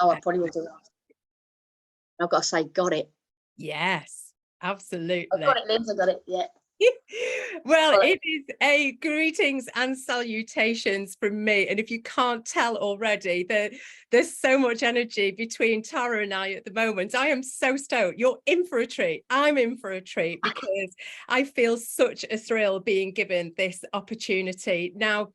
Oh, I probably will do that. I've got to say, got it. Yes, absolutely. I've got it, Lindsay, I got it, yeah. Well, it is a greetings and salutations from me. And if you can't tell already, there's so much energy between Tara and I at the moment. I am so stoked. You're in for a treat. I'm in for a treat because I feel such a thrill being given this opportunity. Now,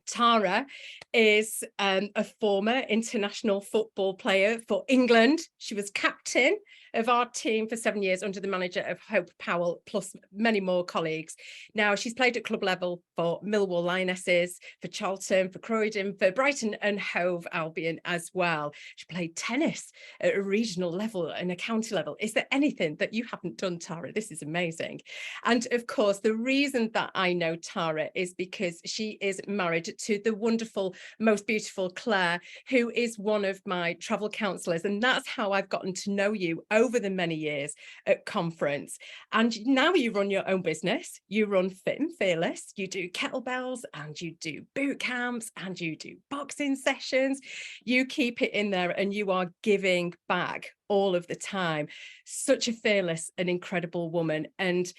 Tara is a former international football player for England. She was captain of our team for 7 years under the manager of Hope Powell, plus many more colleagues. Now, she's played at club level for Millwall Lionesses, for Charlton, for Croydon, for Brighton and Hove Albion as well. She played tennis at a regional level and a county level. Is there anything that you haven't done, Tara? This is amazing. And of course, the reason that I know Tara is because she is married to the wonderful, most beautiful Claire, who is one of my travel counsellors. And that's how I've gotten to know you over the many years at conference. And now you run your own business. You run Fit and Fearless. You do kettlebells and you do boot camps and you do boxing sessions. You keep it in there and you are giving back all of the time. Such a fearless and incredible woman. And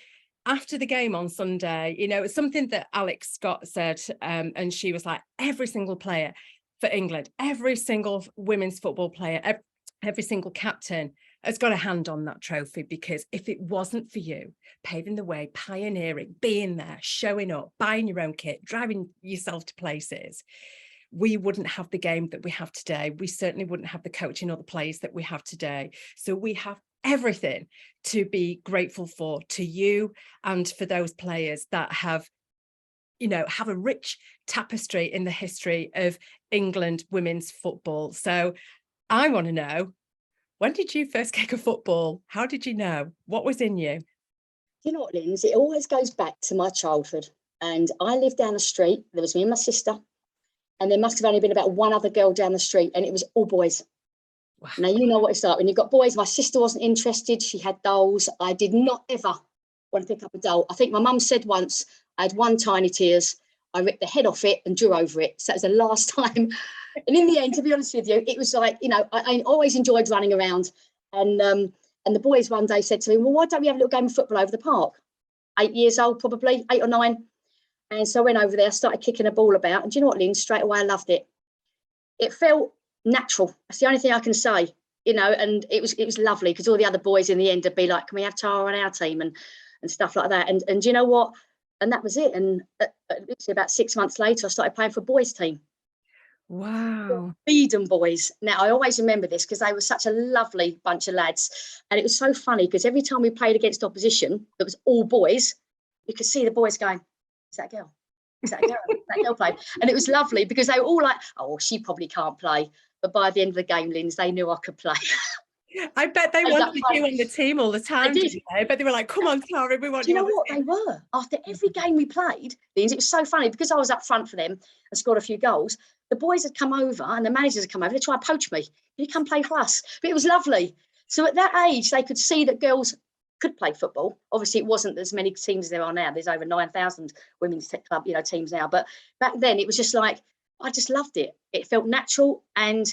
after the game on Sunday, you know, it's something that Alex Scott said, and she was like, every single player for England, every single women's football player, every single captain has got a hand on that trophy, because if it wasn't for you paving the way, pioneering, being there, showing up, buying your own kit, driving yourself to places, we wouldn't have the game that we have today. We certainly wouldn't have the coaching or the players that we have today. So we have everything to be grateful for, to you and for those players that have, you know, have a rich tapestry in the history of England women's football. So I want to know, when did you first kick a football? How did you know? What was in you? You know what, Lindsay? It always goes back to my childhood. And I lived down the street. There was me and my sister. And there must have only been about one other girl down the street. And it was all boys. Wow. Now, you know what it's like when you've got boys. My sister wasn't interested. She had dolls. I did not ever want to pick up a doll. I think my mum said once, I had one Tiny Tears. I ripped the head off it and drew over it. So that was the last time. And in the end, to be honest with you, it was like, you know, I always enjoyed running around. And the boys one day said to me, well, why don't we have a little game of football over the park? 8 years old, probably, 8 or 9. And so I went over there, started kicking a ball about. And do you know what, Lynn? Straight away, I loved it. It felt natural. That's the only thing I can say, you know, and it was lovely, because all the other boys in the end would be like, can we have Tara on our team and stuff like that. And do you know what? And that was it. And about 6 months later, I started playing for a boys' team. Wow. Eden boys. Now, I always remember this because they were such a lovely bunch of lads. And it was so funny because every time we played against opposition, that was all boys, you could see the boys going, is that a girl? Is that a girl? That girl played. And it was lovely because they were all like, oh, she probably can't play. But by the end of the game, Linz, they knew I could play. I bet they wanted you on the team all the time, didn't they? But they were like, come on, Tara, we want you. Do you know what? They were. After every game we played, Linz, it was so funny because I was up front for them and scored a few goals. The boys had come over and the managers had come over. They tried to poach me. You come play for us. But it was lovely. So at that age, they could see that girls could play football. Obviously, it wasn't as many teams as there are now. There's over 9,000 women's club, you know, teams now. But back then, it was just like, I just loved it. It felt natural. And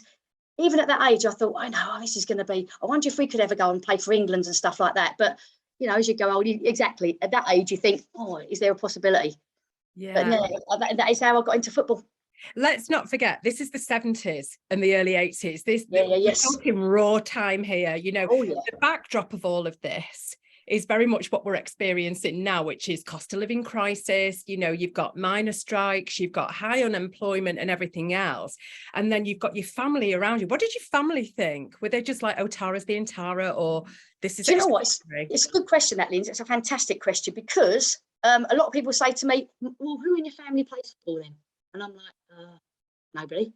even at that age, I thought, I know, this is going to be, I wonder if we could ever go and play for England and stuff like that. But, you know, as you go old, exactly, at that age, you think, oh, is there a possibility? Yeah. But yeah, that is how I got into football. Let's not forget, this is the 70s and the early 80s. We're talking raw time here. You know, the backdrop of all of this is very much what we're experiencing now, which is cost of living crisis. You know, you've got minor strikes, you've got high unemployment and everything else. And then you've got your family around you. What did your family think? Were they just like, oh, Tara's being Tara, or this is... Do you know what? It's a good question, that, Lindsay. It's a fantastic question, because a lot of people say to me, well, who in your family plays football then? And I'm like, nobody.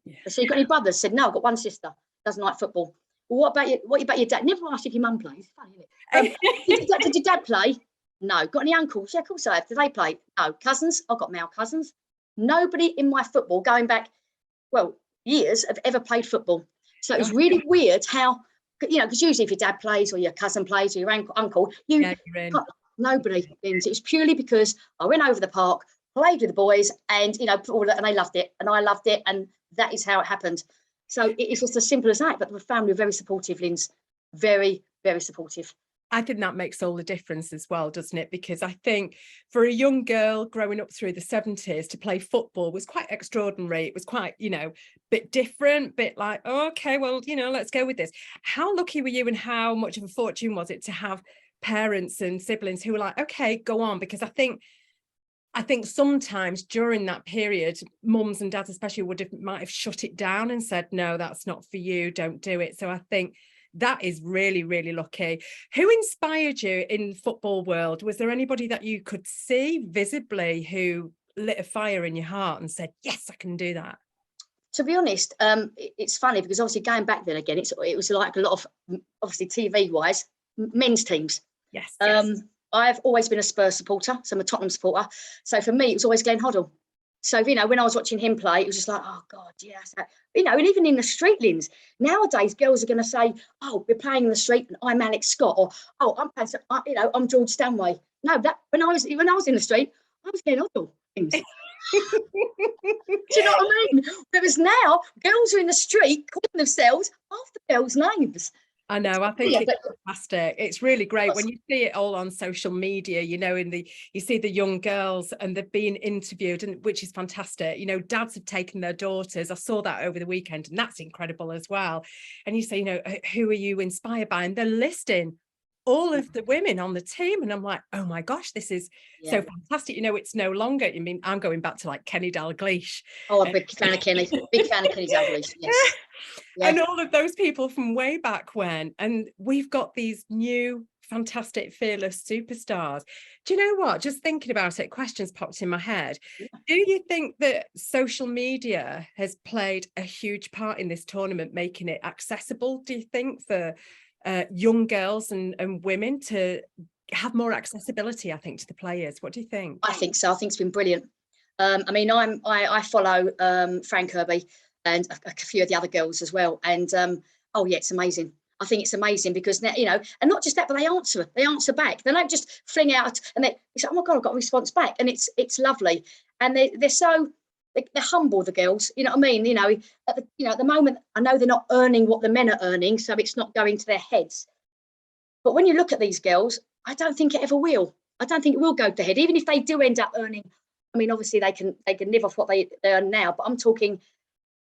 Yeah. So you got any brothers? Said, no, I've got one sister, doesn't like football. Well, what about your dad? Never asked if your mum plays. Funny, isn't it? Did your dad play? No. Got any uncles? Yeah, of course I have. Did they play? No. Cousins? I've got male cousins. Nobody in my football, going back, well, years, have ever played football. So it was really weird how, you know, because usually if your dad plays or your cousin plays or your uncle, nobody. It was purely because I went over the park, played with the boys, and, you know, and they loved it, and I loved it, and that is how it happened. So it's just as simple as that. But the family are very supportive, Linz. Very, very supportive. I think that makes all the difference as well, doesn't it? Because I think for a young girl growing up through the 70s to play football was quite extraordinary. It was quite, bit different, bit like, oh, okay, well, let's go with this. How lucky were you, and how much of a fortune was it to have parents and siblings who were like, okay, go on? Because I think sometimes during that period, mums and dads especially might have shut it down and said, no, that's not for you, don't do it. So I think that is really, really lucky. Who inspired you in football world? Was there anybody that you could see visibly who lit a fire in your heart and said, yes, I can do that? To be honest, it's funny because obviously going back then again, it was like a lot of, obviously TV wise, men's teams. Yes. I've always been a Spurs supporter, so I'm a Tottenham supporter. So for me, it was always Glenn Hoddle. So, when I was watching him play, it was just like, oh, God, yes. And even in the street, Linz, nowadays, girls are going to say, oh, we're playing in the street and I'm Alex Scott, or, oh, I'm George Stanway. No, when I was in the street, I was Glenn Hoddle. Do you know what I mean? Whereas now, girls are in the street calling themselves after girls' names. I know. I think it's fantastic. It's really great when you see it all on social media, you see the young girls and they're being interviewed, and which is fantastic. Dads have taken their daughters. I saw that over the weekend, and that's incredible as well. And you say, who are you inspired by? And they're listing all of the women on the team. And I'm like, oh my gosh, this is so fantastic. It's no longer, I'm going back to like Kenny Dalglish. Oh, a big fan of Kenny. Big fan of Kenny Dalglish, yes. Yeah. And all of those people from way back when. And we've got these new, fantastic, fearless superstars. Do you know what? Just thinking about it, questions popped in my head. Yeah. Do you think that social media has played a huge part in this tournament, making it accessible, do you think, for young girls and women to have more accessibility, I think, to the players? What do you think? I think so. I think it's been brilliant. I follow Fran Kirby and a few of the other girls as well. And it's amazing. I think it's amazing because now, and not just that, but they answer back. They don't just fling out and it's like, oh my God, I've got a response back. And it's lovely. And they're so, they're humble, the girls, you know what I mean? At the moment, I know they're not earning what the men are earning, so it's not going to their heads. But when you look at these girls, I don't think it ever will. I don't think it will go to head, even if they do end up earning. I mean, obviously they can live off what they earn now, but I'm talking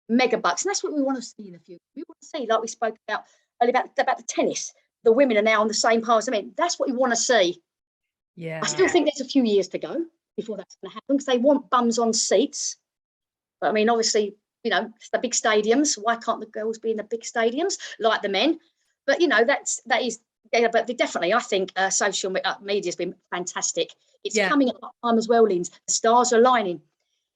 mega bucks, and that's what we want to see in the future. We want to see, like we spoke about earlier about the tennis. The women are now on the same par. I mean, that's what we want to see. Yeah. I still think there's a few years to go before that's going to happen because they want bums on seats. But I mean, obviously, it's the big stadiums. Why can't the girls be in the big stadiums like the men? But that is. Yeah, but definitely, I think social media has been fantastic. It's coming at that time as well, Linz. The stars are aligning.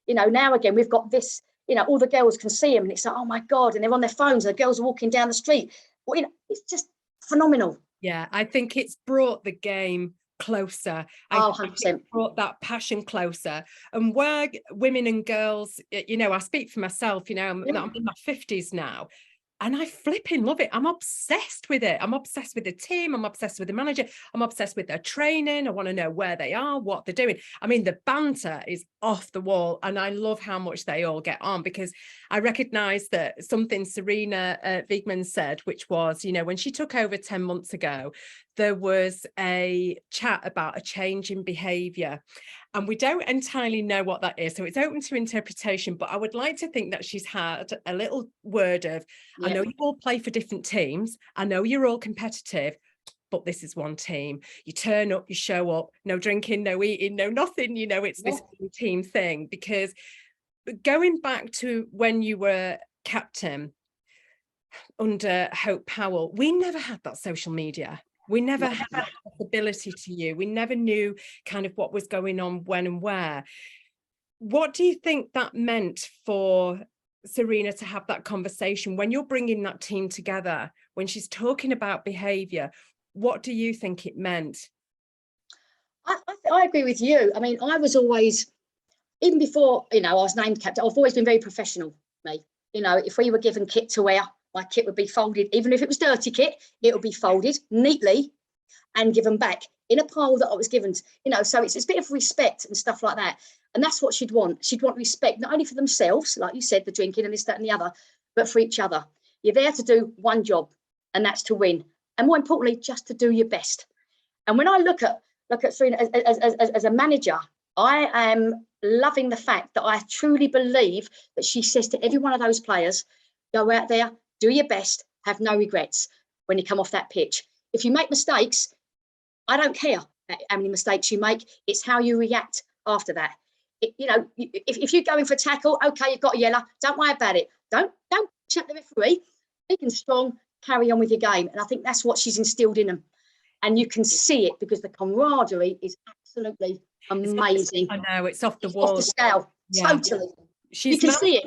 Now again, we've got this. All the girls can see them, and it's like, oh my God, and they're on their phones. And the girls are walking down the street. Well, it's just phenomenal. Yeah, I think it's brought the game closer. 100%. Brought that passion closer. And where women and girls, I speak for myself. I'm in my 50s now. And I flipping love it. I'm obsessed with it. I'm obsessed with the team. I'm obsessed with the manager. I'm obsessed with their training. I want to know where they are, what they're doing. I mean, the banter is off the wall. And I love how much they all get on, because I recognize that something Serena Wiegman said, which was, when she took over 10 months ago, there was a chat about a change in behavior. And we don't entirely know what that is. So it's open to interpretation, but I would like to think that she's had a little word of, I know you all play for different teams. I know you're all competitive, but this is one team. You turn up, you show up, no drinking, no eating, no nothing, it's this team thing. Because going back to when you were captain under Hope Powell, we never had that social media. We never had accessibility to you. We never knew kind of what was going on when and where. What do you think that meant for Serena to have that conversation when you're bringing that team together, when she's talking about behaviour? What do you think it meant? I agree with you. I mean, I was always, even before, I was named captain, I've always been very professional, me. If we were given kit to wear, my kit would be folded, even if it was dirty kit, it would be folded neatly and given back in a pile that I was given. So it's a bit of respect and stuff like that. And that's what she'd want. She'd want respect, not only for themselves, like you said, the drinking and this, that, and the other, but for each other. You're there to do one job, and that's to win. And more importantly, just to do your best. And when I look at Serena as a manager, I am loving the fact that I truly believe that she says to every one of those players, go out there, do your best, have no regrets when you come off that pitch. If you make mistakes, I don't care how many mistakes you make. It's how you react after that. If you're going for a tackle, okay, you've got a yellow, don't worry about it. Don't chat the referee. Big and strong, carry on with your game. And I think that's what she's instilled in them. And you can see it because the camaraderie is absolutely amazing. I know, it's off the wall. Off the scale, yeah. Totally. You can see it.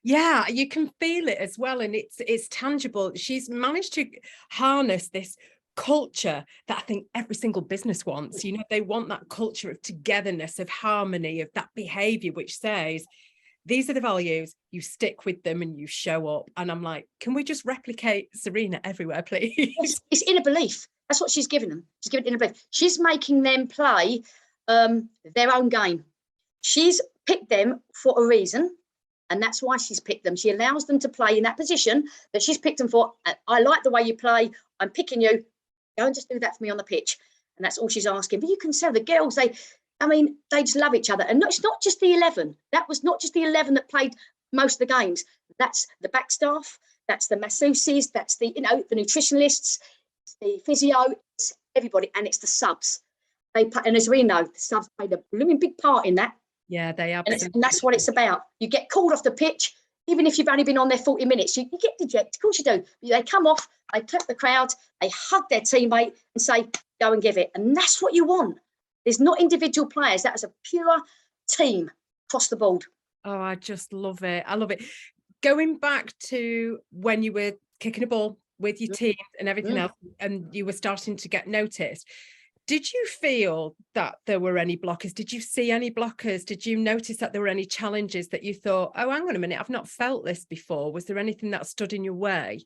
Yeah, you can feel it as well. And it's tangible. She's managed to harness this culture that I think every single business wants. You know, they want that culture of togetherness, of harmony, of that behavior, which says, these are the values, you stick with them and you show up. And I'm like, can we just replicate Serena everywhere, please? It's inner belief. That's what she's given them. She's given inner belief. She's making them play their own game. She's picked them for a reason. And that's why she's picked them. She allows them to play in that position that she's picked them for. I like the way you play. I'm picking you. Go and just do that for me on the pitch. And that's all she's asking. But you can tell the girls, they just love each other. And it's not just the 11. That was not just the 11 that played most of the games. That's the back staff. That's the masseuses. That's the nutritionalists, it's the physio, it's everybody. And it's the subs. And as we know, the subs played a blooming big part in that. Yeah, they absolutely. And that's what it's about. You get called off the pitch, even if you've only been on there 40 minutes, you get dejected. Of course you do. They come off, they clap the crowd, they hug their teammate and say, go and give it. And that's what you want. There's not individual players. That is a pure team across the board. Oh, I just love it. I love it. Going back to when you were kicking a ball with your team and everything else, and you were starting to get noticed, did you feel that there were any blockers? Did you see any blockers? Did you notice that there were any challenges that you thought, oh, hang on a minute, I've not felt this before? Was there anything that stood in your way?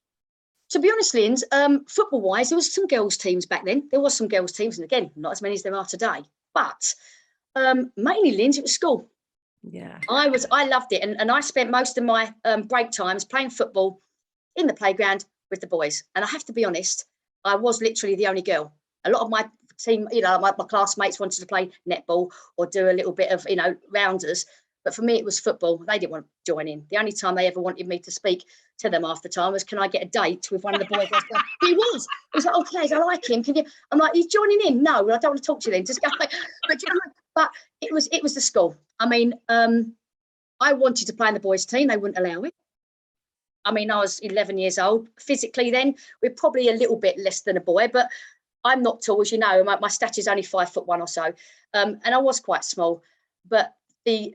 To be honest, Linz, football-wise, there was some girls' teams back then. There was some girls' teams, and again, not as many as there are today. But mainly, Linz, it was school. Yeah, I loved it, and I spent most of my break times playing football in the playground with the boys. And I have to be honest, I was literally the only girl. A lot of my team, my classmates wanted to play netball or do a little bit of, rounders. But for me, it was football. They didn't want to join in. The only time they ever wanted me to speak to them after time was, can I get a date with one of the boys? He was like, oh, Claire, I like him. Can you? I'm like, he's joining in. No, I don't want to talk to you then. Just go. But it was the school. I mean, I wanted to play in the boys' team. They wouldn't allow it. I mean, I was 11 years old. Physically then, we're probably a little bit less than a boy, but I'm not tall, as you know. My stature is only 5'1" or so, and I was quite small. But the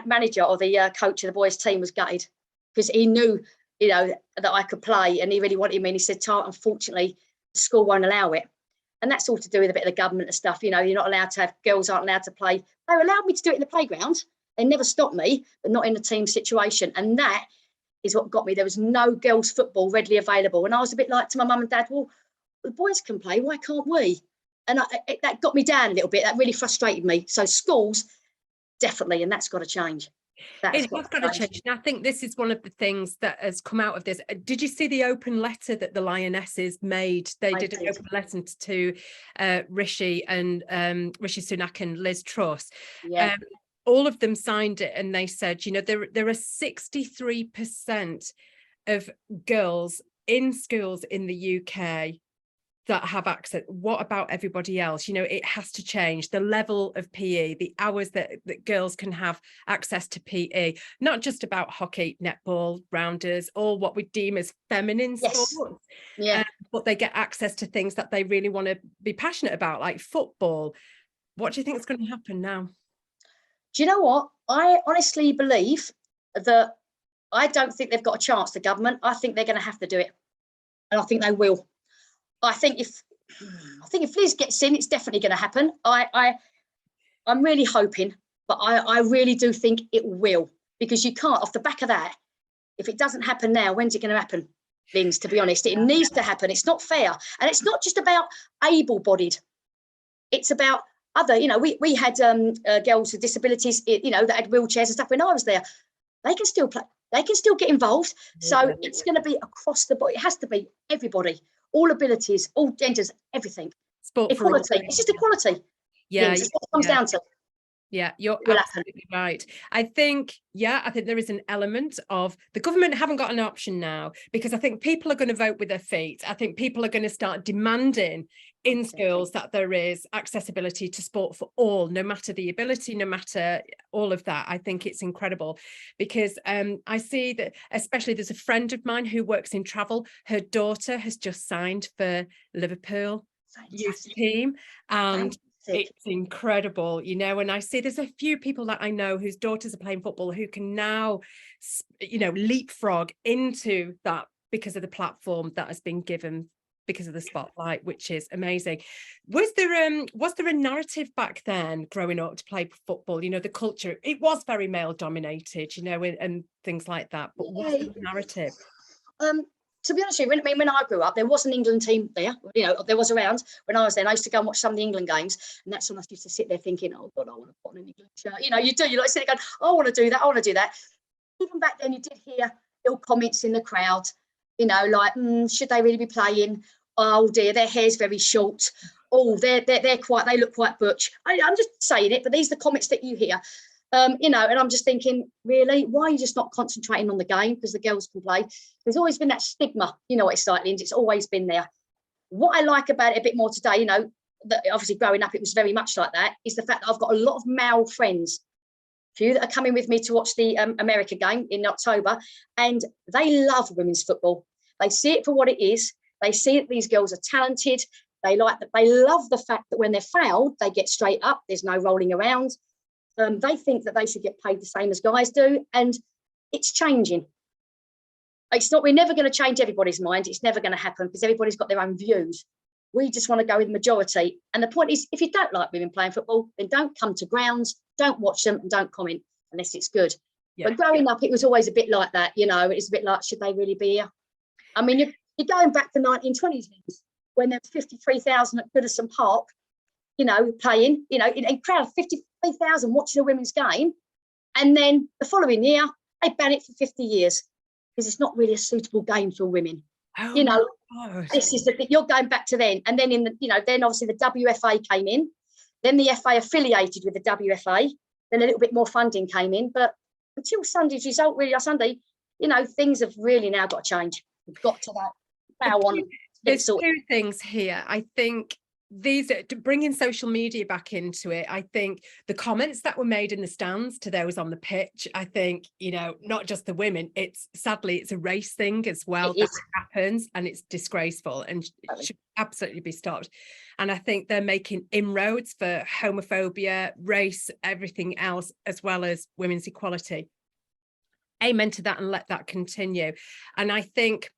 manager or the coach of the boys' team was gutted because he knew, that I could play, and he really wanted me. And he said, Tara, unfortunately, the school won't allow it. And that's all to do with a bit of the government and stuff. You're not allowed to have, girls aren't allowed to play. They allowed me to do it in the playground. They never stopped me, but not in a team situation. And that is what got me. There was no girls' football readily available. And I was a bit like to my mum and dad, well, the boys can play, why can't we? And that got me down a little bit. That really frustrated me. So schools, definitely, and that's got to change. It has got to change. And I think this is one of the things that has come out of this. Did you see the open letter that the Lionesses made? They did an open letter to Rishi and Rishi Sunak and Liz Truss. Yeah. All of them signed it, and they said, there are 63% of girls in schools in the UK that have access. What about everybody else? It has to change. The level of PE, the hours that girls can have access to PE, not just about hockey, netball, rounders, all what we deem as feminine sports. Yeah. But they get access to things that they really want to be passionate about, like football. What do you think is going to happen now? Do you know what? I honestly believe that I don't think they've got a chance, the government. I think they're going to have to do it. And I think they will. I think if Liz gets in, it's definitely going to happen. I'm really hoping, but I really do think it will, because you can't, off the back of that, if it doesn't happen now, when's it going to happen? Linz, to be honest, it needs to happen. It's not fair. And it's not just about able-bodied. It's about other, we had girls with disabilities, that had wheelchairs and stuff when I was there. They can still play. They can still get involved. So it's going to be across the board. It has to be everybody, all abilities, all genders, everything. Sport equality. for all. It's just equality. Yeah, that's what it comes down to. Yeah, you're Will absolutely right. I think there is an element of the government haven't got an option now, because I think people are going to vote with their feet. I think people are going to start demanding in schools that there is accessibility to sport for all, no matter the ability, no matter all of that. I think it's incredible, because I see that, especially there's a friend of mine who works in travel. Her daughter has just signed for Liverpool youth team, and it's incredible, you know. And I see there's a few people that I know whose daughters are playing football who can now, you know, leapfrog into that because of the platform that has been given because of the spotlight, which is amazing. Was there a narrative back then growing up to play football? You know, the culture, it was very male dominated, you know, and things like that. But what's the narrative? To be honest with you, when I grew up, there was an England team there. You know, there was around when I was there. And I used to go and watch some of the England games, and that's when I used to sit there thinking, "Oh God, I want to put on an England shirt." You know, you do. You like sitting there going, "I want to do that. I want to do that." Even back then, you did hear little comments in the crowd. You know, like, "Should they really be playing? Oh dear, their hair's very short. Oh, they're quite. They look quite butch." I'm just saying it, but these are the comments that you hear. You know, and I'm just thinking, really, why are you just not concentrating on the game? Because the girls can play. There's always been that stigma, you know what it's like, Lindsay. It's always been there. What I like about it a bit more today, you know, that obviously growing up, it was very much like that, is the fact that I've got a lot of male friends, few that are coming with me to watch the America game in October, and they love women's football. They see it for what it is. They see that these girls are talented. They like that. They love the fact that when they're fouled, they get straight up. There's no rolling around. They think that they should get paid the same as guys do, and it's changing. It's not. We're never going to change everybody's mind. It's never going to happen because everybody's got their own views. We just want to go with the majority. And the point is, if you don't like women playing football, then don't come to grounds, don't watch them, and don't comment unless it's good. Yeah. But growing up, it was always a bit like that. You know, it's a bit like, should they really be here? I mean, you're going back to 1920s when there was 53,000 at Goodison Park, you know, playing, you know, in a crowd of 53,000 watching a women's game. And then the following year, they ban it for 50 years because it's not really a suitable game for women. Oh, you know, this is you're going back to then. And then then obviously the WFA came in, then the FA affiliated with the WFA, then a little bit more funding came in. But until Sunday's result, really, Sunday, you know, things have really now got to change. We've got to bow on. There's two things here. I think these bringing social media back into it. I think the comments that were made in the stands to those on the pitch, I think, you know, not just the women, sadly it's a race thing as well that happens, and it's disgraceful and it should absolutely be stopped. And I think they're making inroads for homophobia, race, everything else, as well as women's equality. Amen to that, and let that continue. And I think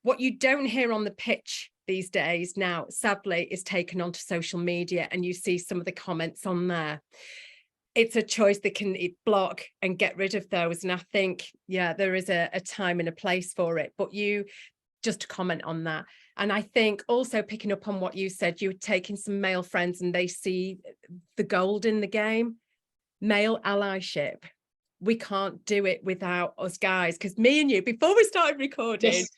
what you don't hear on the pitch these days now, sadly, is taken onto social media, and you see some of the comments on there. It's a choice they can block and get rid of those. And I think, yeah, there is a time and a place for it. But you just to comment on that. And I think also picking up on what you said, you're taking some male friends and they see the gold in the game, male allyship. We can't do it without us guys, because me and you, before we started recording, yes.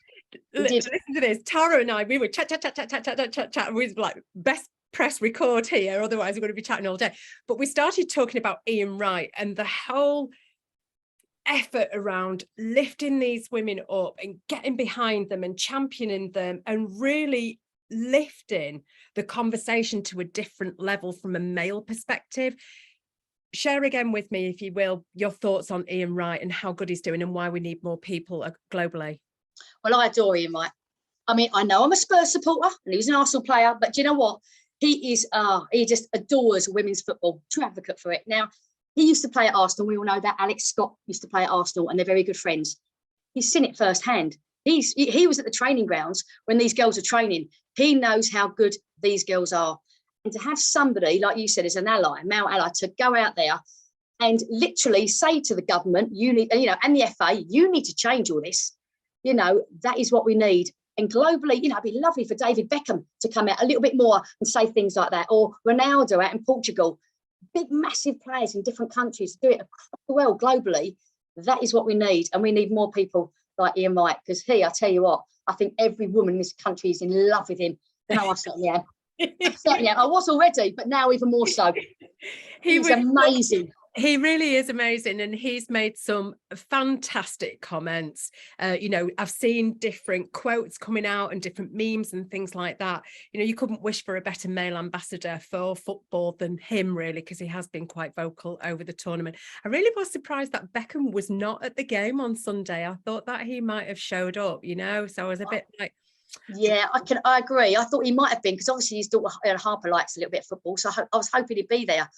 Listen to this, Tara and I, we were chat, and we were like, best press record here, otherwise we're going to be chatting all day. But we started talking about Ian Wright and the whole effort around lifting these women up and getting behind them and championing them and really lifting the conversation to a different level from a male perspective. Share again with me, if you will, your thoughts on Ian Wright and how good he's doing and why we need more people globally. Well, I adore Ian Wright. I mean, I know I'm a Spurs supporter and he's an Arsenal player, but do you know what? He just adores women's football, true advocate for it. Now, he used to play at Arsenal. We all know that. Alex Scott used to play at Arsenal and they're very good friends. He's seen it firsthand. He was at the training grounds when these girls are training. He knows how good these girls are. And to have somebody, like you said, as an ally, a male ally, to go out there and literally say to the government, you need, you know, and the FA, you need to change all this. You know, that is what we need. And globally, you know, it'd be lovely for David Beckham to come out a little bit more and say things like that, or Ronaldo out in Portugal. Big, massive players in different countries do it across the world globally. That is what we need. And we need more people like Ian Wright, because I tell you what, I think every woman in this country is in love with him. No, I certainly am. I was already, but now even more so. He's amazing. He really is amazing, and he's made some fantastic comments. You know, I've seen different quotes coming out and different memes and things like that. You know, you couldn't wish for a better male ambassador for football than him, really, because he has been quite vocal over the tournament. I really was surprised that Beckham was not at the game on Sunday. I thought that he might have showed up, you know, so I was a bit like... Yeah, I agree. I thought he might have been, because obviously his daughter Harper likes a little bit of football, so I was hoping he'd be there.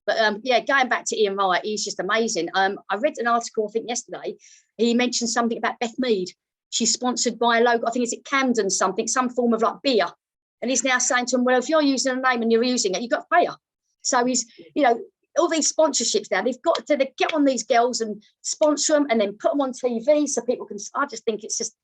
But yeah, going back to Ian Wright, he's just amazing. I read an article, I think yesterday, he mentioned something about Beth Mead. She's sponsored by a local, I think it's at Camden something, some form of like beer. And he's now saying to him, well, if you're using a name and you're using it, you've got to pay her. So he's, you know, all these sponsorships now, they've got to get on these girls and sponsor them and then put them on TV so people can, I just think it's just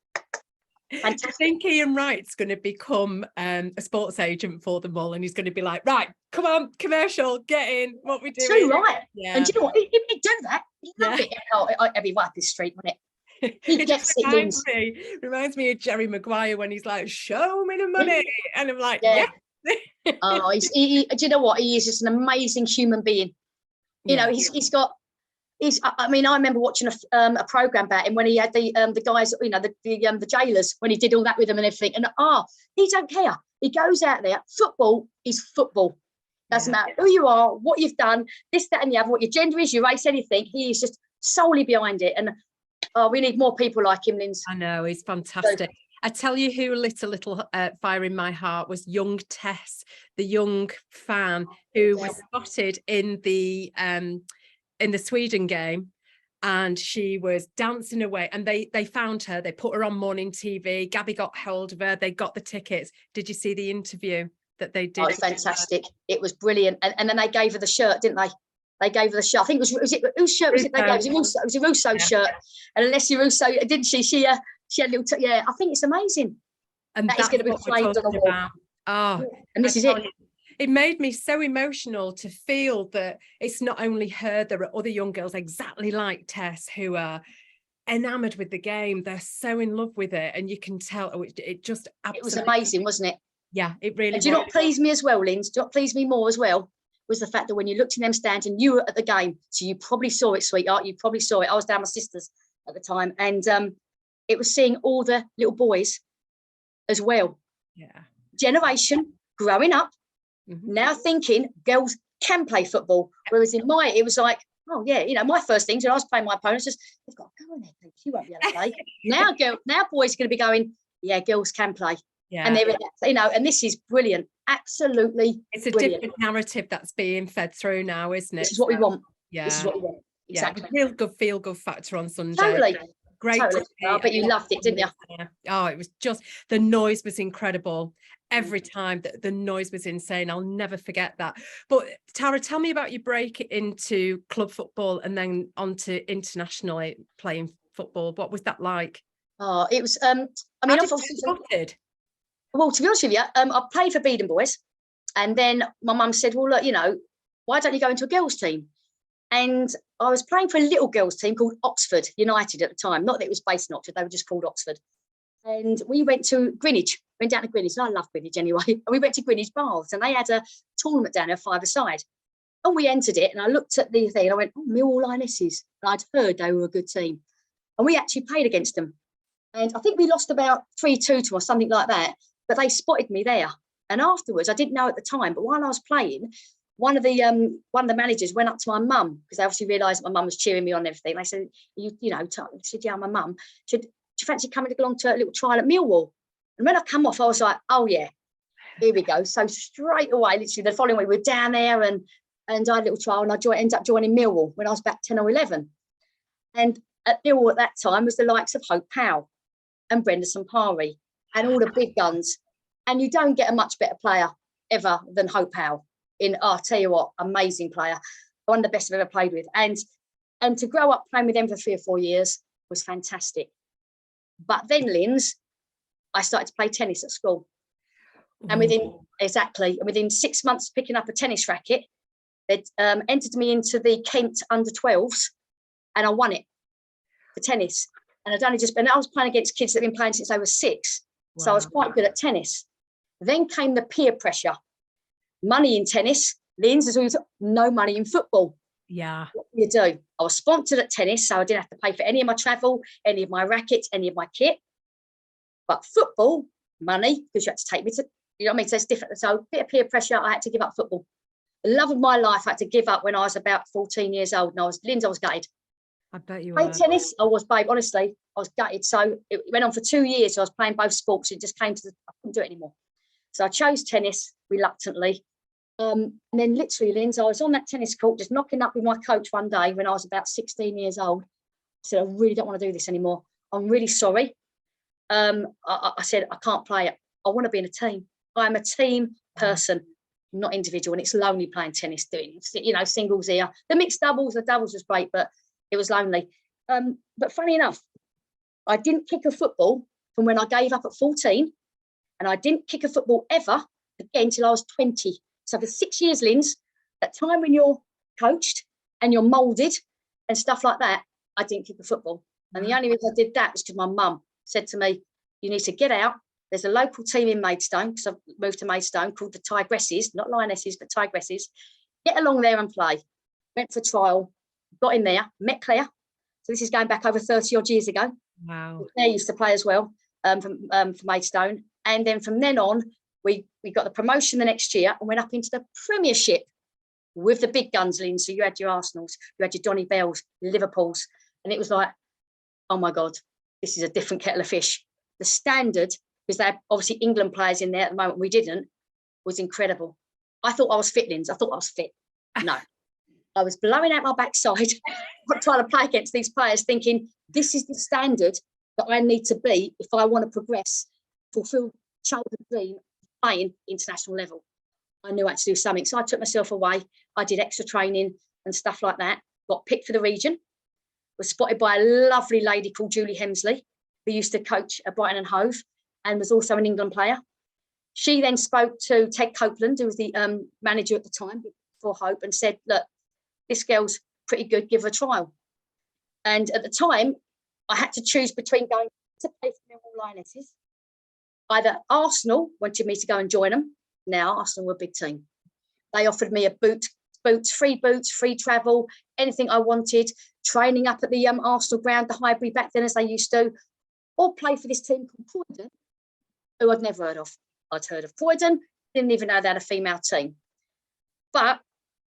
fantastic. I think Ian Wright's going to become a sports agent for them all, and he's going to be like, right, come on, commercial, get in, what we doing? Too right. Yeah. And do you know what? He'd do that. He'd love it. Every wife this street, wouldn't it? He gets it. Reminds me of Jerry Maguire when he's like, show me the money. And I'm like, yeah. Oh, do you know what? He is just an amazing human being. You know, he's got. I mean, I remember watching a program about him when he had the guys, you know, the jailers, when he did all that with them and everything. And he don't care. He goes out there. Football is football. Doesn't matter who you are, what you've done, this, that, and the other, what your gender is, your race, anything. He is just solely behind it. And we need more people like him, Lindsay. I know, he's fantastic. So, I tell you who lit a little fire in my heart was young Tess, the young fan who was spotted in the Sweden game, and she was dancing away, and they found her, they put her on morning TV. Gabby got hold of her, they got the tickets. Did you see the interview that they did? Oh, it's fantastic. It was brilliant. And then they gave her the shirt, didn't they? They gave her the shirt. I think was it whose shirt was it they gave? It was a Russo shirt. And Alessia Russo, didn't she? She had a little I think it's amazing. And that is going to be framed on the wall. Oh, and this is it. It made me so emotional to feel that it's not only her, there are other young girls exactly like Tess who are enamored with the game. They're so in love with it, and you can tell it just absolutely... It was amazing, wasn't it? Yeah, it really was. Do you know what pleased me as well, Linz? Do you know what pleased me more as well? Was the fact that when you looked in them stands and you were at the game, so you probably saw it, sweetheart, you probably saw it. I was down my sister's at the time, and it was seeing all the little boys as well. Yeah. Generation growing up, now thinking girls can play football, whereas in it was like, oh yeah, you know, my first things when I was playing my opponents was, they've got to go on there, please. You won't be able to play. now boys are going to be going, yeah, girls can play. Yeah. And they're, you know, and this is brilliant. Absolutely. It's a different narrative that's being fed through now, isn't it? This is what we want. Yeah. This is what we want. Exactly. Yeah, real good feel good factor on Sunday. Totally. Great. Totally. I bet you loved it, didn't you? Oh, it was just, the noise was incredible. Every time the noise was insane. I'll never forget that. But Tara, tell me about your break into club football and then onto internationally playing football. What was that like? Oh, it was, I mean, well, to be honest with you, I played for Beedon Boys, and then my mum said, well, look, you know, why don't you go into a girls' team? And I was playing for a little girls' team called Oxford United at the time. Not that it was based in Oxford, they were just called Oxford. And we went to Greenwich, went down to Greenwich, and I love Greenwich anyway. And we went to Greenwich Baths, and they had a tournament down there, 5-a-side. And we entered it, and I looked at the thing, and I went, oh, England Lionesses. And I'd heard they were a good team. And we actually played against them. And I think we lost about 3-2 to or something like that. But they spotted me there. And afterwards, I didn't know at the time, but while I was playing, one of the managers went up to my mum, because they obviously realised my mum was cheering me on and everything. They said, you know, I said, yeah, my mum. She said, do you fancy coming along to a little trial at Millwall? And when I come off, I was like, oh yeah, here we go. So straight away, literally the following week, we were down there and I had a little trial, and I ended up joining Millwall when I was about 10 or 11. And at Millwall at that time was the likes of Hope Powell and Brenda Sampari and all the big guns. And you don't get a much better player ever than Hope Powell. I'll tell you what, amazing player, one of the best I've ever played with. And to grow up playing with them for 3 or 4 years was fantastic. But then, Linz, I started to play tennis at school. And within 6 months of picking up a tennis racket, they entered me into the Kent under 12s, and I won it. for tennis. And I was playing against kids that have been playing since they were 6. Wow. So I was quite good at tennis. Then came the peer pressure. Money in tennis, Lindsay, as always, no money in football. Yeah. What do you do? I was sponsored at tennis, so I didn't have to pay for any of my travel, any of my rackets, any of my kit. But football, money, because you had to take me to, you know what I mean? So it's different. So a bit of peer pressure, I had to give up football. The love of my life I had to give up when I was about 14 years old. And I was gutted. I bet you were. Playing tennis, I was, babe, honestly, I was gutted. So it went on for 2 years. So I was playing both sports. It just came to, I couldn't do it anymore. So I chose tennis reluctantly. And then literally, Lindsay, I was on that tennis court, just knocking up with my coach one day when I was about 16 years old. I said, I really don't want to do this anymore. I'm really sorry. I said, I can't play it. I want to be in a team. I'm a team person, not individual. And it's lonely playing tennis, doing, you know, singles here. The mixed doubles, the doubles was great, but it was lonely. But funny enough, I didn't kick a football from when I gave up at 14. And I didn't kick a football ever again till I was 20. So for 6 years, Linz, that time when you're coached and you're moulded and stuff like that, I didn't kick a football. And the only reason I did that was because my mum said to me, you need to get out. There's a local team in Maidstone, because I've moved to Maidstone, called the Tigresses, not Lionesses, but Tigresses. Get along there and play. Went for trial, got in there, met Claire. So this is going back over 30 odd years ago. Wow. Claire used to play as well from Maidstone. And then from then on, we got the promotion the next year and went up into the Premiership with the big guns, Lynn. So you had your Arsenals, you had your Donny Bells, your Liverpools. And it was like, oh my God, this is a different kettle of fish. The standard, because they had obviously England players in there at the moment, we didn't, was incredible. I thought I was fit, Linz. I thought I was fit. No, I was blowing out my backside trying to play against these players, thinking this is the standard that I need to be if I want to progress, fulfill childhood dream, playing international level. I knew I had to do something. So I took myself away. I did extra training and stuff like that. Got picked for the region. Was spotted by a lovely lady called Julie Hemsley, who used to coach at Brighton and Hove and was also an England player. She then spoke to Ted Copeland, who was the manager at the time for Hope, and said, look, this girl's pretty good, give her a trial. And at the time, I had to choose between going to play for the England Lionesses. Either Arsenal wanted me to go and join them. Now, Arsenal were a big team. They offered me boots, free travel, anything I wanted, training up at the Arsenal ground, the Highbury back then as they used to, or play for this team called Croydon, who I'd never heard of. I'd heard of Croydon, didn't even know they had a female team. But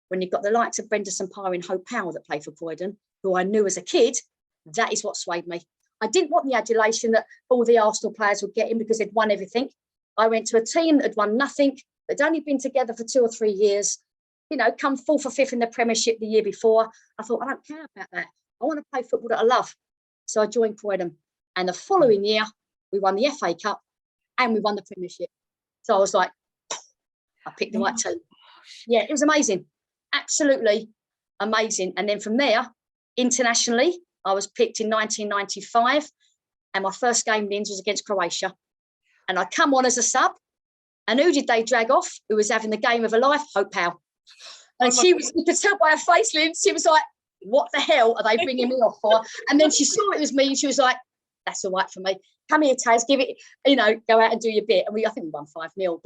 when you've got the likes of Brenda Sampari and Hope Powell that play for Croydon, who I knew as a kid, that is what swayed me. I didn't want the adulation that all the Arsenal players were getting because they'd won everything. I went to a team that had won nothing, that'd only been together for 2 or 3 years, you know, come 4th or 5th in the Premiership the year before. I thought, I don't care about that. I want to play football that I love. So I joined Croydon. And the following year, we won the FA Cup and we won the Premiership. So I was like, I picked the right team. Yeah, it was amazing. Absolutely amazing. And then from there, internationally, I was picked in 1995. And my first game, Linz, was against Croatia. And I come on as a sub. And who did they drag off? Who was having the game of her life? Hope Powell. And she was, you could tell by her face, Linz, she was like, what the hell are they bringing me off for? And then she saw it was me and she was like, that's all right for me. Come here, Taz, give it, you know, go out and do your bit. And I think we won 5-0,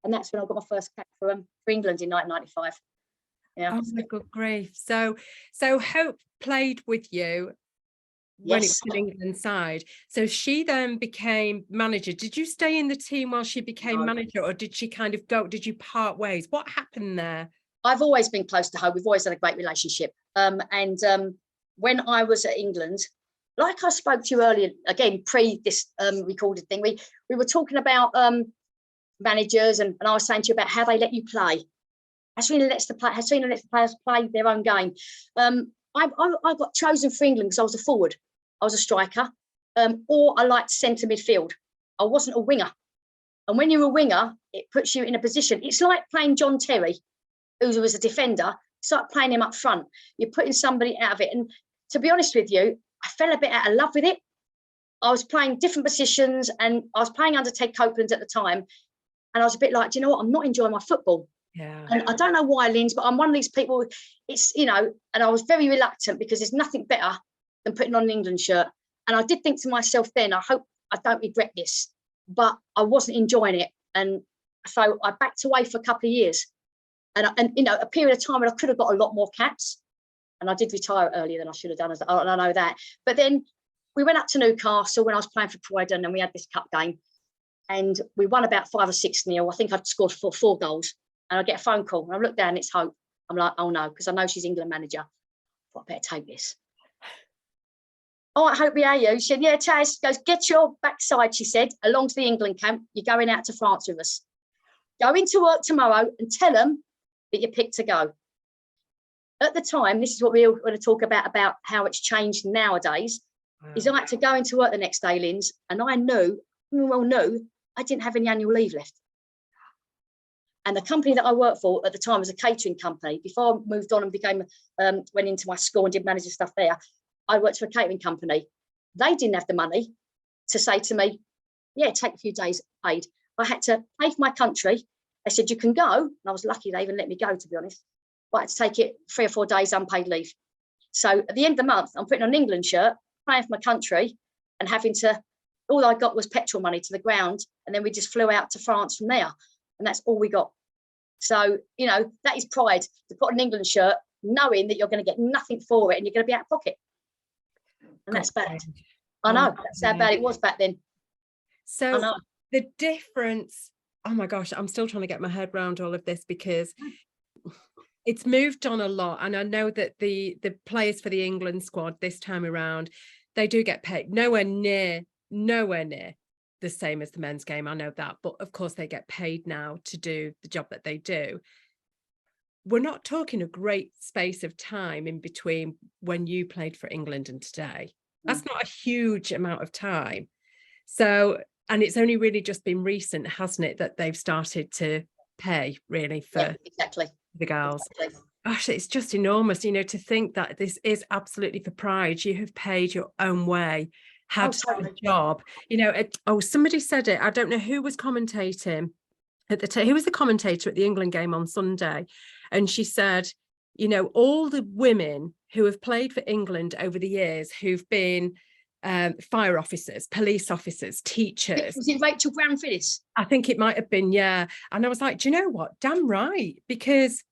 and that's when I got my first cap for England in 1995. Yeah. Oh my good grief. So Hope played with you when it was an England side. So she then became manager. Did you stay in the team while she became manager, or did she kind of go, did you part ways? What happened there? I've always been close to Hope. We've always had a great relationship. When I was at England, like I spoke to you earlier, again, pre this recorded thing, we were talking about managers, and I was saying to you about how they let you play. Hasrina lets the players play their own game. I got chosen for England because I was a forward. I was a striker, or I liked centre midfield. I wasn't a winger. And when you're a winger, it puts you in a position. It's like playing John Terry, who was a defender. It's like playing him up front. You're putting somebody out of it. And to be honest with you, I fell a bit out of love with it. I was playing different positions, and I was playing under Ted Copeland at the time. And I was a bit like, do you know what? I'm not enjoying my football. Yeah. And I don't know why, Linz, but I'm one of these people, it's, you know, and I was very reluctant because there's nothing better than putting on an England shirt. And I did think to myself then, I hope I don't regret this, but I wasn't enjoying it. And so I backed away for a couple of years, and you know, a period of time when I could have got a lot more caps, and I did retire earlier than I should have done. I know that. But then we went up to Newcastle when I was playing for Croydon, and we had this cup game, and we won about 5 or 6-0. I think I'd scored 4 goals, and I get a phone call, and I look down, it's Hope. I'm like, oh no, because I know she's England manager. I better take this. Oh, I hope we are you. She said, yeah, Taz, goes, get your backside, she said, along to the England camp. You're going out to France with us. Go into work tomorrow and tell them that you're picked to go. At the time, this is what we all want to talk about how it's changed nowadays, is I had to go into work the next day, Linz, and I knew I didn't have any annual leave left. And the company that I worked for at the time was a catering company. Before I moved on and became, went into my school and did manager stuff there, I worked for a catering company. They didn't have the money to say to me, yeah, take a few days paid. I had to pay for my country. They said, you can go. And I was lucky they even let me go, to be honest. But I had to take it 3 or 4 days unpaid leave. So at the end of the month, I'm putting on an England shirt, paying for my country, and having to, all I got was petrol money to the ground. And then we just flew out to France from there. And that's all we got. So, you know, that is pride, to put on an England shirt, knowing that you're going to get nothing for it and you're going to be out of pocket. And that's bad. I know, that's how bad it was back then. So the difference, oh my gosh, I'm still trying to get my head around all of this, because it's moved on a lot. And I know that the players for the England squad this time around, they do get paid nowhere near the same as the men's game. I know that, but of course they get paid now to do the job that they do. We're not talking a great space of time in between when you played for England and today. That's not a huge amount of time. So, and it's only really just been recent, hasn't it, that they've started to pay really for exactly the girls. Exactly. Gosh, it's just enormous, you know, to think that this is absolutely for pride. You have paid your own way, had a job, you know. Somebody said it, I don't know who was commentating at the time. Who was the commentator at the England game on Sunday? And she said, you know, all the women who have played for England over the years, who've been fire officers, police officers, teachers. Was it Rachel Brown-Phillips? I think it might have been, yeah. And I was like, do you know what? Damn right, because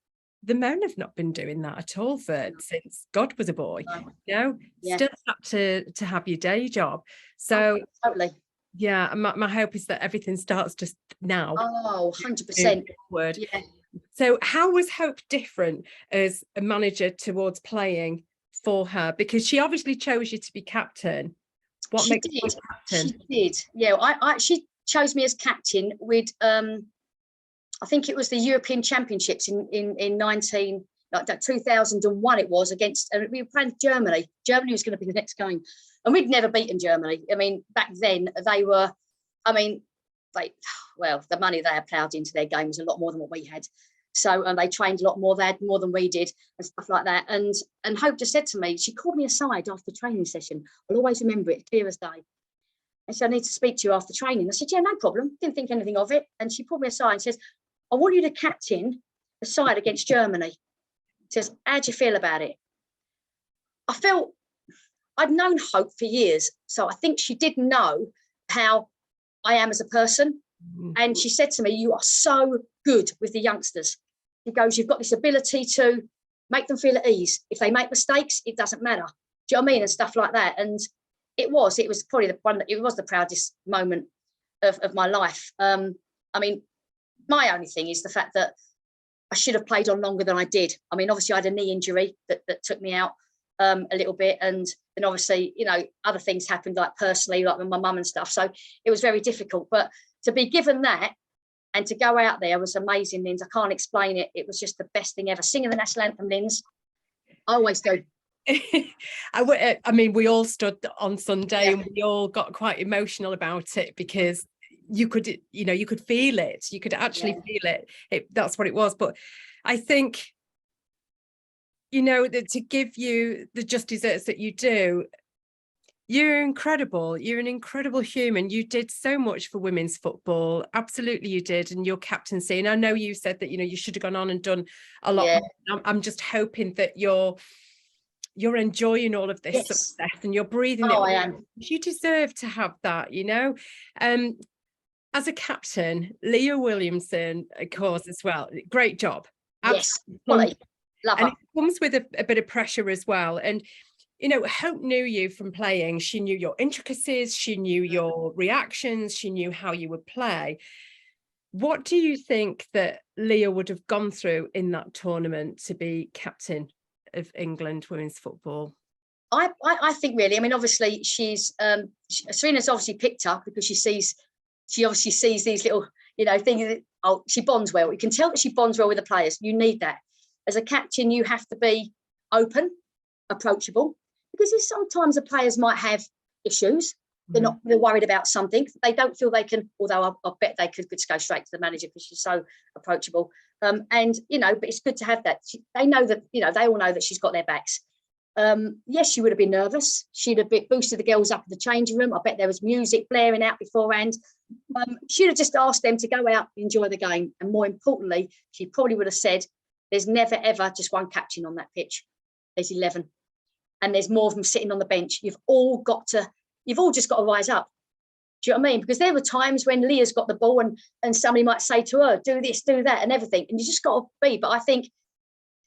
the men have not been doing that at all since God was a boy. You know, still had to have your day job. So totally. Yeah, my hope is that everything starts just now. Oh, 100%. Yeah. So how was Hope different as a manager towards playing for her? Because she obviously chose you to be captain. What makes you captain? She did. Yeah, she chose me as captain with I think it was the European Championships in 2001 it was, against, we were playing Germany. Germany was going to be the next game. And we'd never beaten Germany. I mean, back then they were, I mean, the money they had ploughed into their game was a lot more than what we had. So, and they trained a lot more, they had more than we did and stuff like that. And Hope just said to me, she called me aside after the training session. I'll always remember it, clear as day. And she said, I need to speak to you after training. I said, yeah, no problem. Didn't think anything of it. And she pulled me aside and says, I want you to captain the side against Germany. She says, how do you feel about it? I felt, I'd known Hope for years. So I think she did know how I am as a person. And she said to me, you are so good with the youngsters. She goes, you've got this ability to make them feel at ease. If they make mistakes, it doesn't matter. Do you know what I mean? And stuff like that. And it was probably the proudest moment of my life. I mean, my only thing is the fact that I should have played on longer than I did. I mean, obviously I had a knee injury that took me out a little bit. And then obviously, you know, other things happened, like personally, like with my mum and stuff. So it was very difficult. But to be given that and to go out there was amazing, Linz. I can't explain it. It was just the best thing ever. Singing the national anthem, Linz. I always do. I mean, we all stood on Sunday and we all got quite emotional about it, because you could feel it. You could actually feel it. That's what it was. But I think, you know, that to give you the just desserts that you do, you're incredible. You're an incredible human. You did so much for women's football. Absolutely, you did. And your captaincy. And I know you said that, you know, you should have gone on and done a lot more. I'm just hoping that your you're enjoying all of this Yes. success and you're breathing it. Oh, I am. You deserve to have that, you know. As a captain, Leah Williamson, of course, as well. Great job. Yes, Absolutely. love And her. it comes with a bit of pressure as well. And, you know, Hope knew you from playing. She knew your intricacies. She knew your reactions. She knew how you would play. What do you think that Leah would have gone through in that tournament to be captain of England women's football? I think really, I mean, obviously Serena's obviously picked up because she obviously sees these little, you know, things. Oh, she bonds well. You can tell that she bonds well with the players. You need that. As a captain, you have to be open, approachable, because sometimes the players might have issues. They're worried about something. They don't feel they can, although I bet they could go straight to the manager because she's so approachable. And, you know, but it's good to have that. They know that, you know, they all know that she's got their backs. Yes, she would have been nervous. She'd have boosted the girls up in the changing room. I bet there was music blaring out beforehand. She'd have just asked them to go out and enjoy the game. And more importantly, she probably would have said, there's never, ever just one captain on that pitch. There's 11. And there's more of them sitting on the bench. You've all just got to rise up. Do you know what I mean? Because there were times when Leah's got the ball and somebody might say to her, do this, do that, and everything. And you just got to be. But I think,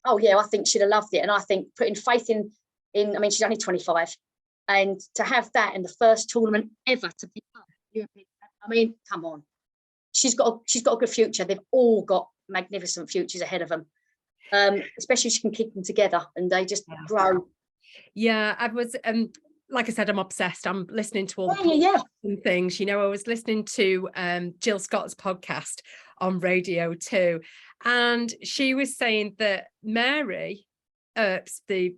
oh yeah, I think she'd have loved it. And I think putting faith in, I mean, she's only 25. And to have that in the first tournament ever to be up, I mean, come on. She's got a good future. They've all got magnificent futures ahead of them. Especially if she can keep them together and they just grow. Yeah, I was like I said, I'm obsessed. I'm listening to all the podcasts and things. You know, I was listening to Jill Scott's podcast on radio too, and she was saying that Mary Earps, the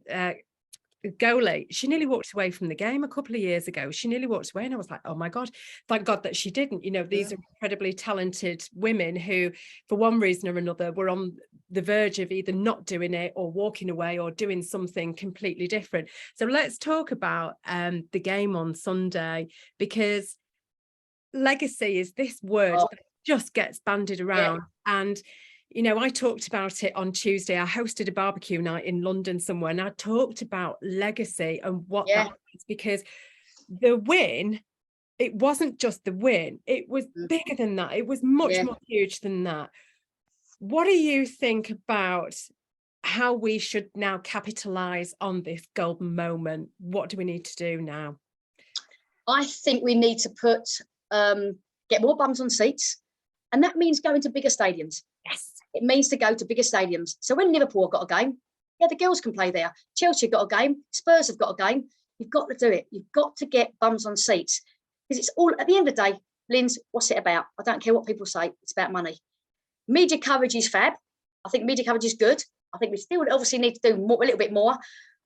goalie, she nearly walked away from the game a couple of years ago. She nearly walked away, and I was like, oh my God, thank God that she didn't. You know, these are incredibly talented women who, for one reason or another, were on the verge of either not doing it or walking away or doing something completely different. So let's talk about the game on Sunday, because legacy is this word that just gets bandied around. And you know, I talked about it on Tuesday. I hosted a barbecue night in London somewhere, and I talked about legacy and what that is, because the win, it wasn't just the win, it was bigger than that. It was much more huge than that. What do you think about how we should now capitalise on this golden moment? What do we need to do now? I think we need to get more bums on seats, and that means going to bigger stadiums. Yes. It means to go to bigger stadiums. So when Liverpool got a game, the girls can play there. Chelsea got a game. Spurs have got a game. You've got to do it. You've got to get bums on seats, because it's all, at the end of the day, Linz, what's it about? I don't care what people say. It's about money. Media coverage is fab. I think media coverage is good. I think we still obviously need to do more, a little bit more,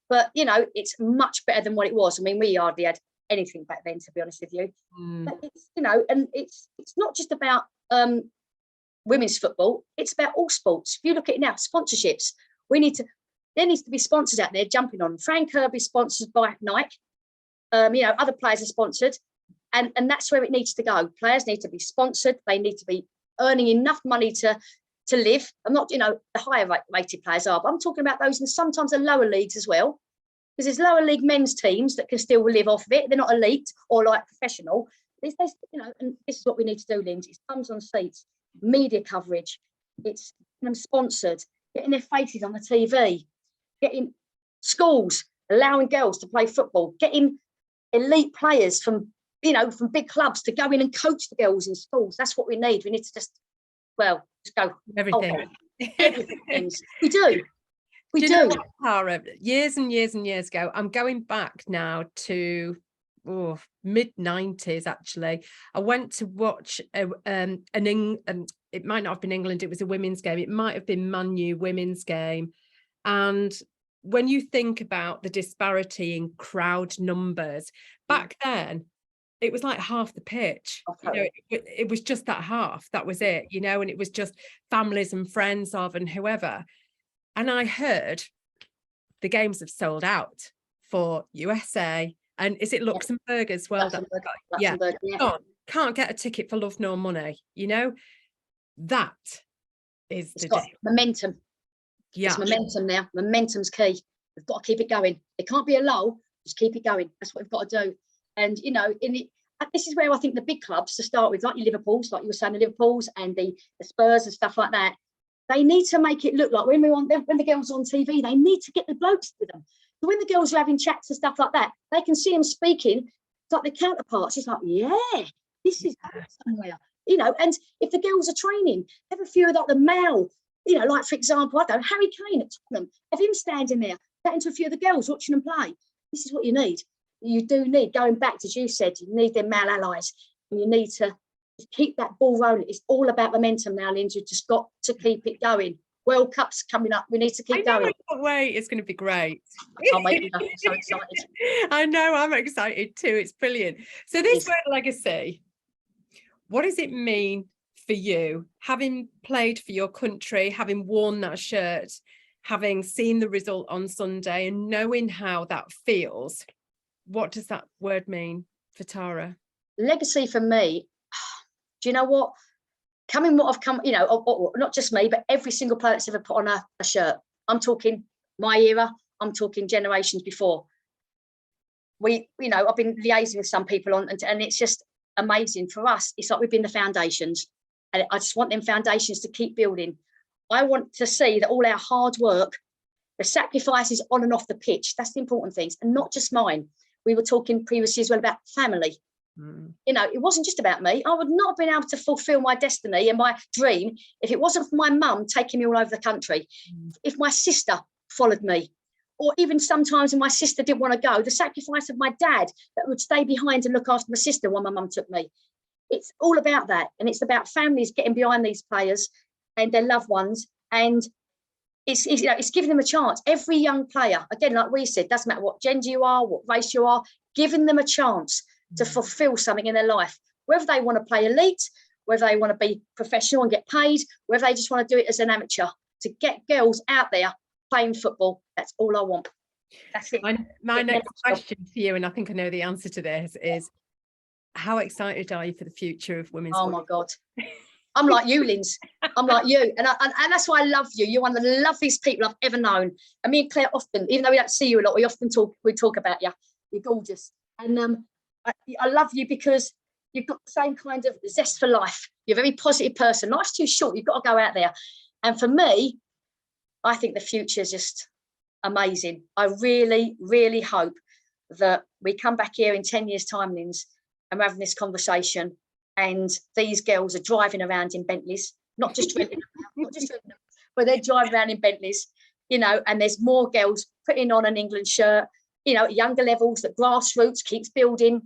but you know, it's much better than what it was. I mean, we hardly had anything back then, to be honest with you. But it's, you know, and it's not just about women's football, it's about all sports. If you look at it now, sponsorships, there needs to be sponsors out there jumping on. Frank Kirby's sponsored by Nike. You know, other players are sponsored, and that's where it needs to go. Players need to be sponsored. They need to be earning enough money to live. I'm not, you know, the higher rated players are, but I'm talking about those in sometimes the lower leagues as well, because there's lower league men's teams that can still live off of it. They're not elite or like professional. You know, and this is what we need to do, Lindsay. It's bums on seats. Media coverage, it's them sponsored, getting their faces on the TV, getting schools allowing girls to play football, getting elite players from big clubs to go in and coach the girls in schools. That's what we need. We need to just go everything. Everything. We do. We do. You know what, Tara, years and years and years ago, I'm going back now to mid-90s actually. I went to watch it might not have been England, it was a women's game, it might have been Man U women's game, and when you think about the disparity in crowd numbers back then, it was like half the pitch. You know, it was just that half, that was it, you know, and it was just families and friends of and whoever. And I heard the games have sold out for USA. And is it Luxembourg as well? Luxembourg, Can't get a ticket for love nor money. You know, that is the momentum. Yeah, it's momentum now. Momentum's key. We've got to keep it going. It can't be a lull. Just keep it going. That's what we've got to do. And, you know, this is where I think the big clubs to start with, like your Liverpools, like you were saying, the Liverpools and the Spurs and stuff like that, they need to make it look like when the girls are on TV, they need to get the blokes with them. So when the girls are having chats and stuff like that, they can see them speaking. It's like their counterparts. It's like, yeah, this is going somewhere. You know, and if the girls are training, have a few of like the male, you know, like for example, I don't know, Harry Kane at Tottenham, have him standing there, chatting to a few of the girls, watching them play. This is what you need. You do need, going back to, as you said, you need them male allies. And you need to keep that ball rolling. It's all about momentum now, Lindsay. You've just got to keep it going. World Cup's coming up. We need to keep going. I can't wait. It's going to be great. Oh my God, I'm so excited. I know, I'm excited too. It's brilliant. So this word legacy, what does it mean for you, having played for your country, having worn that shirt, having seen the result on Sunday and knowing how that feels? What does that word mean for Tara? Legacy for me, do you know what? Coming what I've come, you know, not just me, but every single player that's ever put on a shirt. I'm talking my era. I'm talking generations before. You know, I've been liaising with some people on, and it's just amazing for us. It's like we've been the foundations, and I just want them foundations to keep building. I want to see that all our hard work, the sacrifices on and off the pitch, that's the important things, and not just mine. We were talking previously as well about family. You know, it wasn't just about me. I would not have been able to fulfill my destiny and my dream if it wasn't for my mum taking me all over the country. If my sister followed me, or even sometimes when my sister didn't want to go, the sacrifice of my dad that would stay behind and look after my sister while my mum took me. It's all about that. And it's about families getting behind these players and their loved ones. And it's you know, it's giving them a chance. Every young player, again, like we said, doesn't matter what gender you are, what race you are, giving them a chance to fulfill something in their life, whether they want to play elite, whether they want to be professional and get paid, whether they just want to do it as an amateur, to get girls out there playing football. That's all I want. That's it. My next question to you, and I think I know the answer to this, is how excited are you for the future of women's football? My God. I'm like you, Linz. I'm like you. And that's why I love you. You're one of the loveliest people I've ever known. And me and Claire often, even though we don't see you a lot, we talk about you. You're gorgeous. And I love you because you've got the same kind of zest for life. You're a very positive person. Life's too short. You've got to go out there. And for me, I think the future is just amazing. I really, really hope that we come back here in 10 years' time, Linz, and we're having this conversation, and these girls are driving around in Bentleys, not just renting them, but they're driving around in Bentleys, you know, and there's more girls putting on an England shirt, you know, at younger levels, that grassroots keeps building,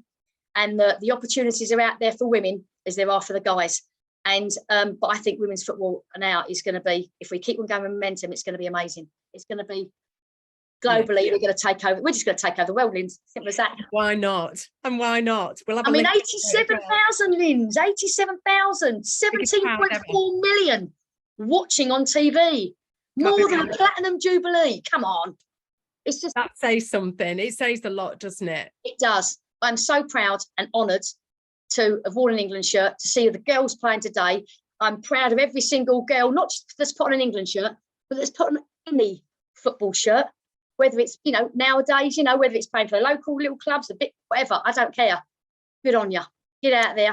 and the opportunities are out there for women as there are for the guys. And but I think women's football now is going to be, if we keep on going with momentum, it's going to be amazing. It's going to be globally, we're going to take over. We're just going to take over the world, Linz. Simple as that. Why not? And why not? We'll have 87,000, Linz. 87,000, 17.4 million watching on TV. More than a platinum jubilee. Come on. It's just, that says something. It says a lot, doesn't it? It does. I'm so proud and honoured to have worn an England shirt, to see the girls playing today. I'm proud of every single girl, not just that's put on an England shirt, but that's put on any football shirt, whether it's, you know, nowadays, you know, whether it's playing for the local little clubs, a bit, whatever, I don't care. Good on you. Get out there.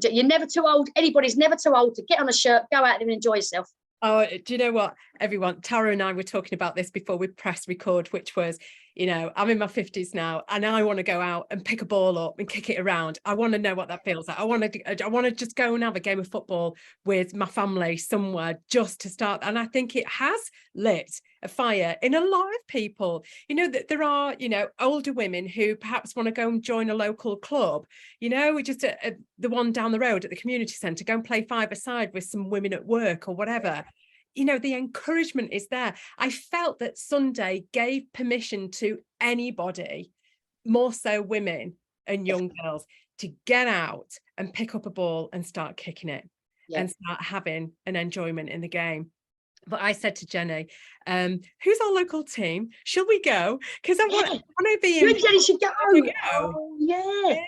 You're never too old. Anybody's never too old to get on a shirt, go out there and enjoy yourself. Oh, do you know what, everyone? Tara and I were talking about this before we pressed record, which was, you know, I'm in my 50s now, and I want to go out and pick a ball up and kick it around. I want to know what that feels like. I want to just go and have a game of football with my family somewhere just to start. And I think it has lit a fire in a lot of people. You know, that there are, you know, older women who perhaps want to go and join a local club, you know, just the one down the road at the community centre, go and play five-a-side with some women at work or whatever. You know, the encouragement is there. I felt that Sunday gave permission to anybody, more so women and young girls, to get out and pick up a ball and start kicking it and start having an enjoyment in the game. But I said to Jenny, who's our local team? Shall we go? Because I want to be in. You and Jenny should go. Oh, yeah.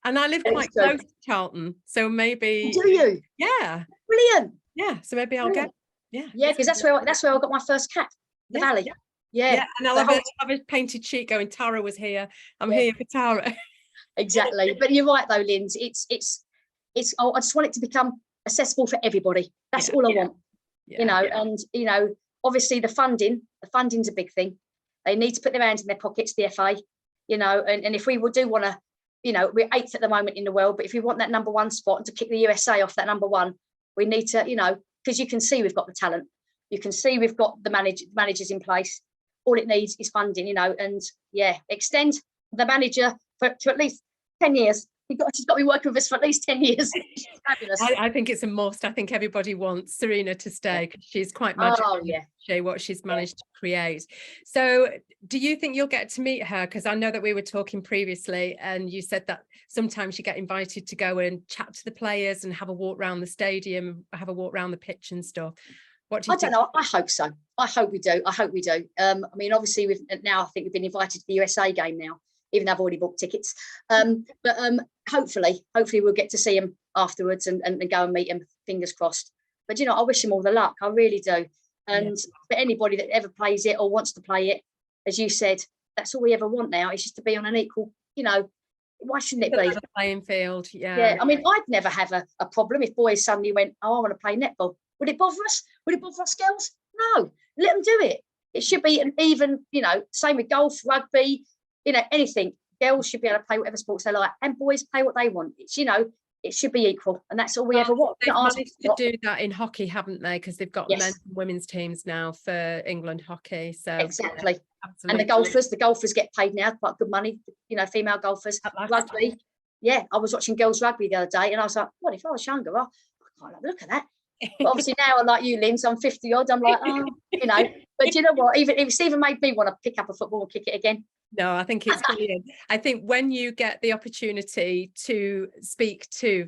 And I live quite close to Charlton, so maybe. Do you? Yeah. Brilliant. Yeah. So maybe I'll go. Yeah, because that's where I got my first cap, the Valley. Yeah, and I'll have a painted sheet going, Tara was here. I'm here for Tara. Exactly. But you're right though, Linz. It's I just want it to become accessible for everybody. That's all I want. And obviously the funding's a big thing. They need to put their hands in their pockets, the FA, and if we do want to, we're 8th at the moment in the world, but if we want that number 1 spot and to kick the USA off that number 1, we need to, because you can see we've got the talent. You can see we've got the managers in place. All it needs is funding, and extend the manager to at least 10 years. She's got to be working with us for at least 10 years. Fabulous. I think it's a must. I think everybody wants Serena to stay because she's quite magical. What she's managed to create. So do you think you'll get to meet her? Because I know that we were talking previously and you said that sometimes you get invited to go and chat to the players and have a walk around the stadium, have a walk around the pitch and stuff. What do you think? I don't know. I hope so. I hope we do. I mean, obviously, I think we've been invited to the USA game now, even though I've already booked tickets. But hopefully we'll get to see him afterwards and go and meet him, fingers crossed. But, I wish him all the luck. I really do. And for anybody that ever plays it or wants to play it, as you said, that's all we ever want now. It's just to be on an equal, why shouldn't it be? Playing field, Yeah, I mean, I'd never have a problem if boys suddenly went, I want to play netball. Would it bother us? Would it bother us girls? No, let them do it. It should be an even, same with golf, rugby, anything. Girls should be able to play whatever sports they like, and boys play what they want. It's, it should be equal, and that's all we ever want. They've managed to do that in hockey, haven't they? Because they've got men's and women's teams now for England hockey. So exactly. And the golfers get paid now quite good money. Female golfers. Rugby. Yeah, I was watching girls rugby the other day, and I was like, "What if I was younger? I can't have a look at that." But obviously now, I'm like you, Lindsay, I'm 50 odd. I'm like, But you know what? It's even made me want to pick up a football and kick it again. No, I think it's brilliant. I think when you get the opportunity to speak to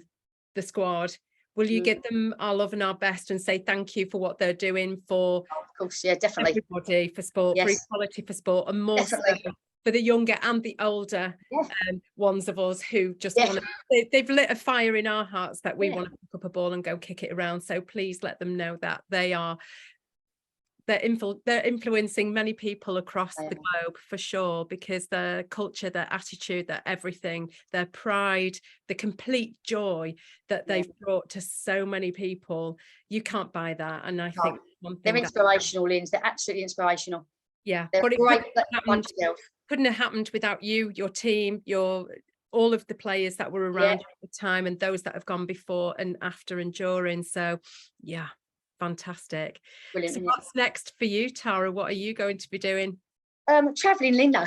the squad, will you give them our love and our best and say thank you for what they're doing for, of course, definitely, everybody, for sport, for equality for sport, and more so for the younger and the older ones of us who just want to, they've lit a fire in our hearts that we want to pick up a ball and go kick it around. So please let them know that they're influencing many people across the globe for sure, because their culture, their attitude, their everything, their pride, the complete joy that they've brought to so many people, you can't buy that. And I think they're inspirational, Lindsay. They're absolutely inspirational. Yeah, they're but great. Couldn't have happened without you, your team, all of the players that were around at the time, and those that have gone before and after and during. So fantastic. Brilliant. So what's next for you, Tara? What are you going to be doing? Traveling, Linda.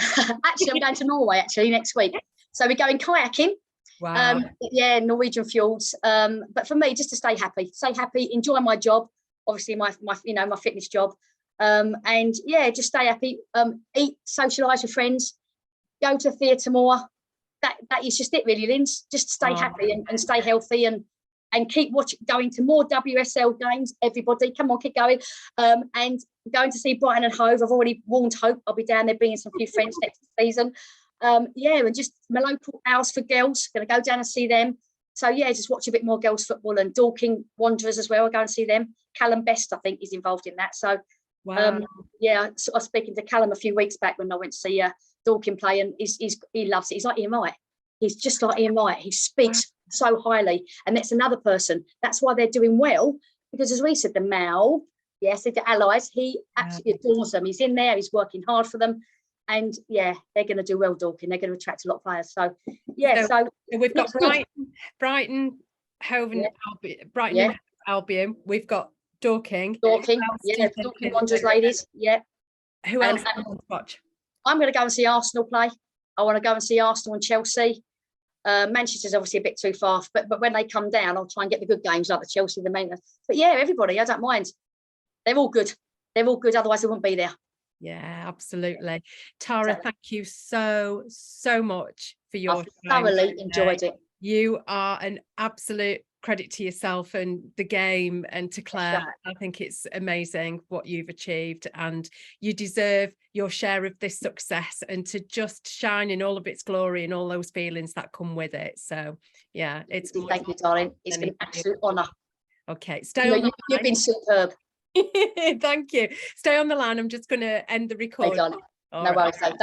Actually, I'm going to Norway next week. So we're going kayaking. Wow. Norwegian fjords. But for me, just to stay happy, enjoy my job, obviously my fitness job. And just stay happy, eat, socialise with friends, go to theatre more. That is just it really, Linz. Just stay happy and stay healthy and keep going to more WSL games. Everybody, come on, keep going. And going to see Brighton and Hove. I've already warned Hope I'll be down there bringing some few friends next season. And just my local Owls for girls, going to go down and see them. So just watch a bit more girls football, and Dorking Wanderers as well. I'll go and see them. Callum Best, I think, is involved in that. So wow. I was speaking to Callum a few weeks back when I went to see Dorking play, and he loves it. He's like Ian Wright. He's just like Ian Wright. He speaks so highly, and that's another person. That's why they're doing well, because as we said, the the Allies, he absolutely adores them. He's in there. He's working hard for them, and they're going to do well. Dorking. They're going to attract a lot of players. So so we've got Brighton, Hove, and Brighton and Albion. We've got Dorking, Dorking Wanderers ladies. Who else do you want to watch? I'm going to go and see Arsenal play. I want to go and see Arsenal and Chelsea. Manchester's obviously a bit too far, but when they come down, I'll try and get the good games like the Chelsea, the main. But everybody, I don't mind. They're all good. Otherwise, they wouldn't be there. Yeah, absolutely. Tara, thank you so much for your time. I thoroughly enjoyed it. You are an absolute credit to yourself and the game, and to Claire. I think it's amazing what you've achieved, and you deserve your share of this success, and to just shine in all of its glory and all those feelings that come with it. So thank you, darling. It's been an absolute honour. Okay, stay on. You've been superb. Thank you. Stay on the line. I'm just going to end the recording. No worries. Thank you.